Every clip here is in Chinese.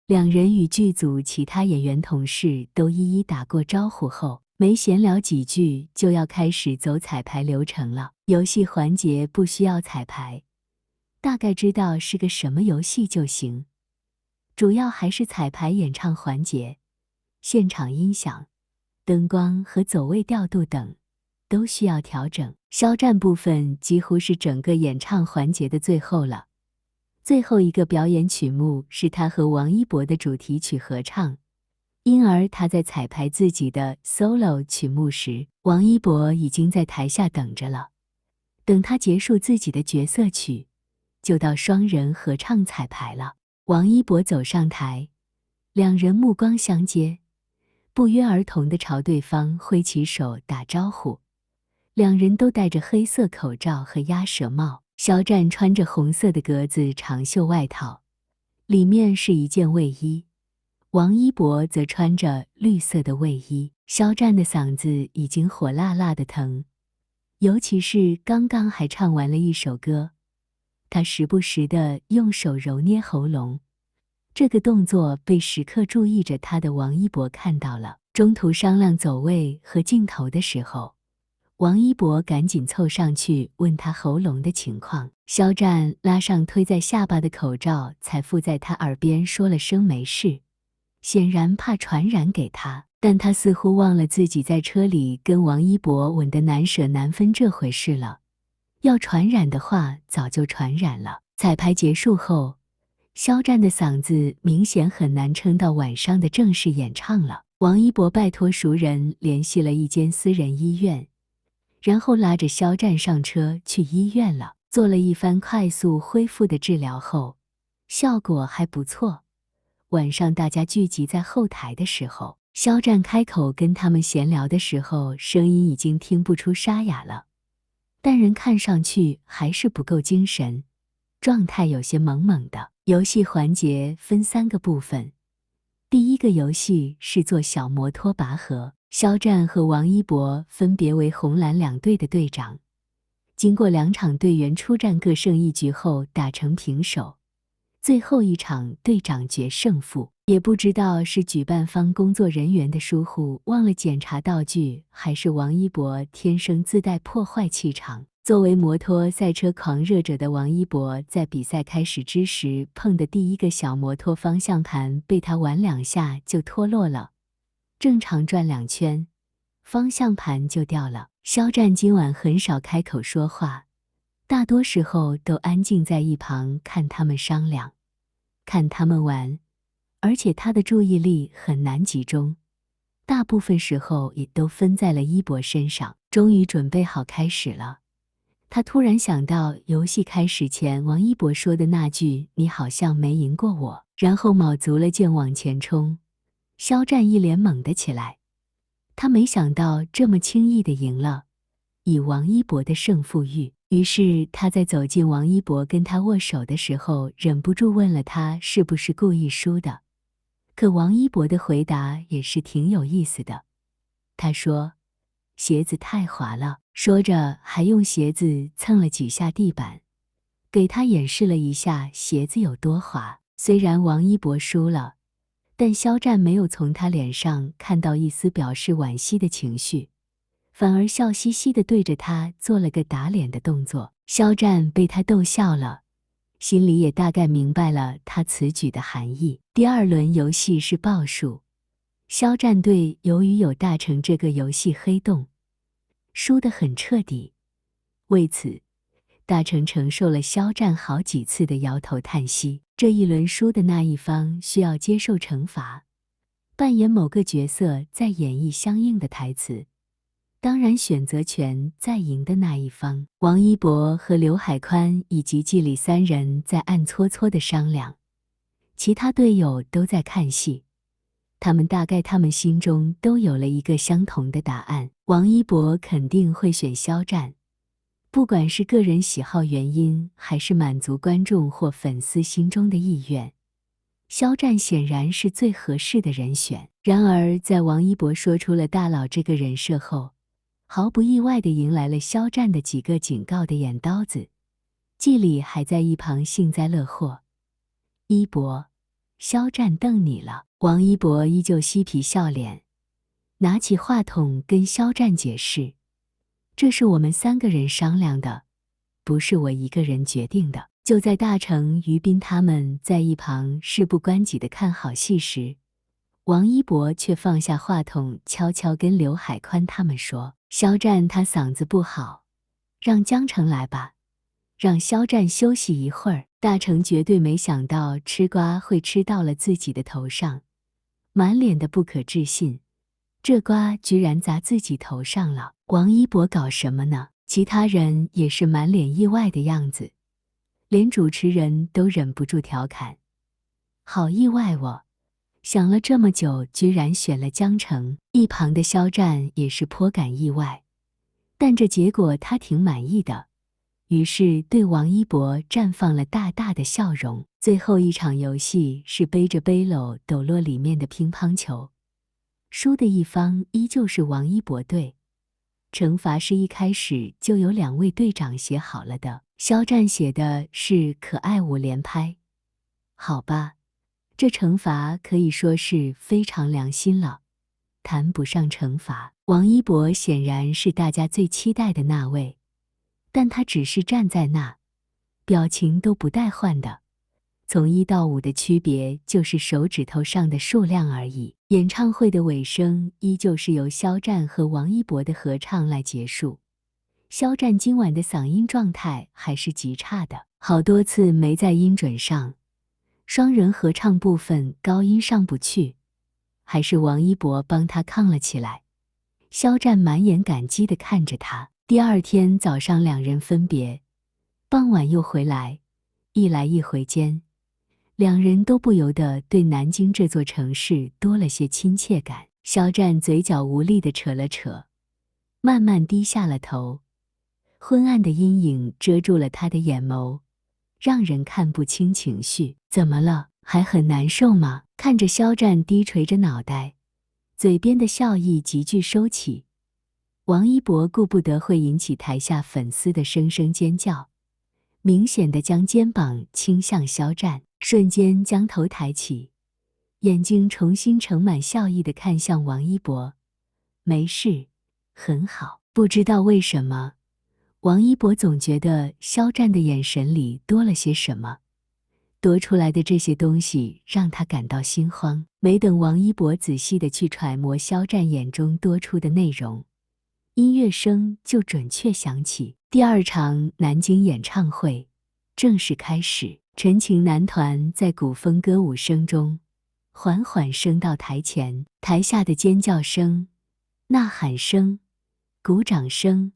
两人与剧组其他演员同事都一一打过招呼后，没闲聊几句就要开始走彩排流程了。游戏环节不需要彩排，大概知道是个什么游戏就行。主要还是彩排演唱环节，现场音响、灯光和走位调度等都需要调整。肖战部分几乎是整个演唱环节的最后了。最后一个表演曲目是他和王一博的主题曲合唱，因而他在彩排自己的 solo 曲目时，王一博已经在台下等着了。等他结束自己的角色曲，就到双人合唱彩排了。王一博走上台，两人目光相接，不约而同地朝对方挥起手打招呼。两人都戴着黑色口罩和鸭舌帽。肖战穿着红色的格子长袖外套，里面是一件卫衣。王一博则穿着绿色的卫衣。肖战的嗓子已经火辣辣的疼，尤其是刚刚还唱完了一首歌，他时不时地用手揉捏喉咙。这个动作被时刻注意着他的王一博看到了。中途商量走位和镜头的时候，王一博赶紧凑上去问他喉咙的情况。肖战拉上推在下巴的口罩，才附在他耳边说了声没事，显然怕传染给他。但他似乎忘了自己在车里跟王一博吻得难舍难分这回事了。要传染的话，早就传染了。彩排结束后，肖战的嗓子明显很难撑到晚上的正式演唱了。王一博拜托熟人联系了一间私人医院，然后拉着肖战上车去医院了。做了一番快速恢复的治疗后，效果还不错。晚上大家聚集在后台的时候，肖战开口跟他们闲聊的时候，声音已经听不出沙哑了，但人看上去还是不够精神，状态有些懵懵的。游戏环节分3个部分，第一个游戏是做小摩托拔河。肖战和王一博分别为红蓝两队的队长，经过2场队员出战各胜1局后打成平手，最后一场队长决胜负。也不知道是举办方工作人员的疏忽忘了检查道具，还是王一博天生自带破坏气场。作为摩托赛车狂热者的王一博，在比赛开始之时碰的第一个小摩托方向盘被他玩2下就脱落了，正常转2圈，方向盘就掉了。肖战今晚很少开口说话，大多时候都安静在一旁看他们商量，看他们玩，而且他的注意力很难集中，大部分时候也都分在了一博身上。终于准备好开始了，他突然想到游戏开始前王一博说的那句“你好像没赢过我”，然后卯足了劲往前冲。肖战一脸懵了起来，他没想到这么轻易的赢了，以王一博的胜负欲。于是他在走近王一博跟他握手的时候，忍不住问了他是不是故意输的。可王一博的回答也是挺有意思的，他说鞋子太滑了，说着还用鞋子蹭了几下地板，给他演示了一下鞋子有多滑。虽然王一博输了，但肖战没有从他脸上看到一丝表示惋惜的情绪，反而笑嘻嘻地对着他做了个打脸的动作。肖战被他逗笑了，心里也大概明白了他此举的含义。第2轮游戏是报数，肖战队由于有大成这个游戏黑洞，输得很彻底，为此大成承受了肖战好几次的摇头叹息。这一轮输的那一方需要接受惩罚，扮演某个角色，再演绎相应的台词，当然选择权在赢的那一方。王一博和刘海宽以及季礼3人在暗搓搓的商量，其他队友都在看戏，他们心中都有了一个相同的答案，王一博肯定会选肖战，不管是个人喜好原因，还是满足观众或粉丝心中的意愿，肖战显然是最合适的人选。然而在王一博说出了大佬这个人设后，毫不意外地迎来了肖战的几个警告的眼刀子。季礼还在一旁幸灾乐祸，一博，肖战瞪你了。王一博依旧嬉皮笑脸，拿起话筒跟肖战解释，这是我们3个人商量的，不是我一个人决定的。就在大成、于斌他们在一旁事不关己地看好戏时，王一博却放下话筒，悄悄跟刘海宽他们说，肖战他嗓子不好，让江城来吧，让肖战休息一会儿。大成绝对没想到吃瓜会吃到了自己的头上，满脸的不可置信，这瓜居然砸自己头上了。王一博搞什么呢？其他人也是满脸意外的样子，连主持人都忍不住调侃，好意外哦，想了这么久居然选了江城。一旁的肖战也是颇感意外，但这结果他挺满意的，于是对王一博绽放了大大的笑容。最后一场游戏是背着背篓抖落里面的乒乓球，输的一方依旧是王一博队。惩罚是一开始就有2位队长写好了的，肖战写的是可爱5连拍。好吧，这惩罚可以说是非常良心了，谈不上惩罚。王一博显然是大家最期待的那位，但他只是站在那，表情都不带换的。从1到5的区别就是手指头上的数量而已。演唱会的尾声依旧是由肖战和王一博的合唱来结束。肖战今晚的嗓音状态还是极差的，好多次没在音准上，双人合唱部分高音上不去，还是王一博帮他抗了起来。肖战满眼感激地看着他。第2天早上2人分别，傍晚又回来，一来一回间，2人都不由得对南京这座城市多了些亲切感。肖战嘴角无力地扯了扯，慢慢低下了头，昏暗的阴影遮住了他的眼眸，让人看不清情绪。怎么了？还很难受吗？看着肖战低垂着脑袋，嘴边的笑意急剧收起，王一博顾不得会引起台下粉丝的声声尖叫，明显地将肩膀倾向肖战，瞬间将头抬起，眼睛重新盛满笑意地看向王一博。没事，很好。不知道为什么，王一博总觉得肖战的眼神里多了些什么，多出来的这些东西让他感到心慌。没等王一博仔细地去揣摩肖战眼中多出的内容，音乐声就准确响起。第2场南京演唱会正式开始。陈情男团在古风歌舞声中缓缓升到台前，台下的尖叫声、呐喊声、鼓掌声，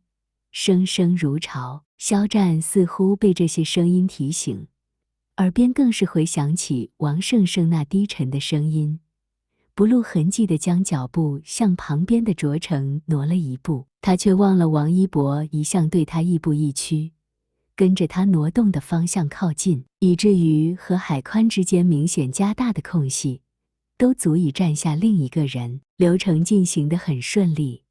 声声如潮。肖战似乎被这些声音提醒，耳边更是回响起王胜胜那低沉的声音，不露痕迹地将脚步向旁边的卓成挪了一步，他却忘了王一博一向对他亦步亦趋，跟着他挪动的方向靠近，以至于和海宽之间明显加大的空隙，都足以站下另一个人。流程进行得很顺利，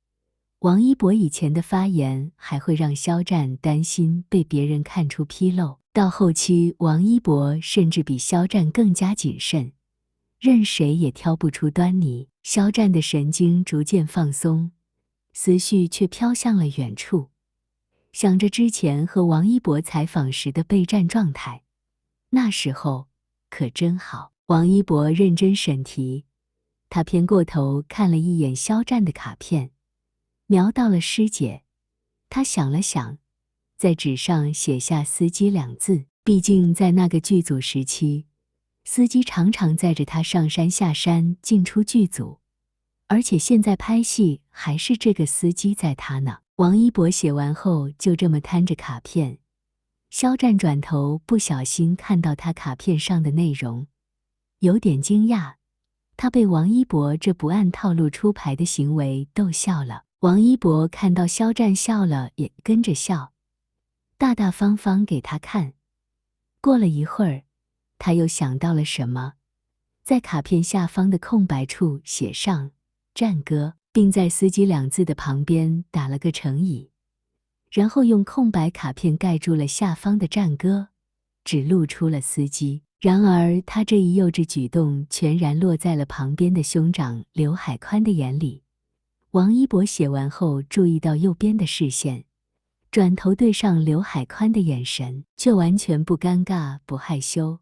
王一博以前的发言还会让肖战担心被别人看出纰漏，到后期王一博甚至比肖战更加谨慎，任谁也挑不出端倪。肖战的神经逐渐放松，思绪却飘向了远处，想着之前和王一博采访时的备战状态，那时候可真好。王一博认真审题，他偏过头看了一眼肖战的卡片，瞄到了师姐。他想了想，在纸上写下司机2字，毕竟在那个剧组时期，司机常常载着他上山下山进出剧组，而且现在拍戏还是这个司机载他呢。王一博写完后就这么摊着卡片，肖战转头不小心看到他卡片上的内容，有点惊讶，他被王一博这不按套路出牌的行为逗笑了。王一博看到肖战笑了也跟着笑，大大方方给他看。过了一会儿，他又想到了什么，在卡片下方的空白处写上战歌，并在司机2字的旁边打了个乘以，然后用空白卡片盖住了下方的战歌，只露出了司机。然而他这一幼稚举动全然落在了旁边的兄长刘海宽的眼里。王一博写完后注意到右边的视线，转头对上刘海宽的眼神，却完全不尴尬不害羞，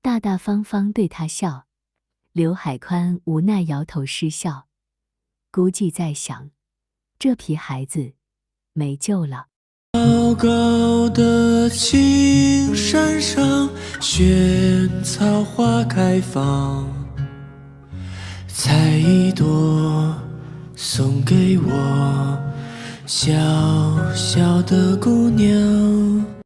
大大方方对他笑。刘海宽无奈摇头失笑，估计在想，这皮孩子没救了。高高的青山上，萱草花开放，采一朵送给我，小小的姑娘。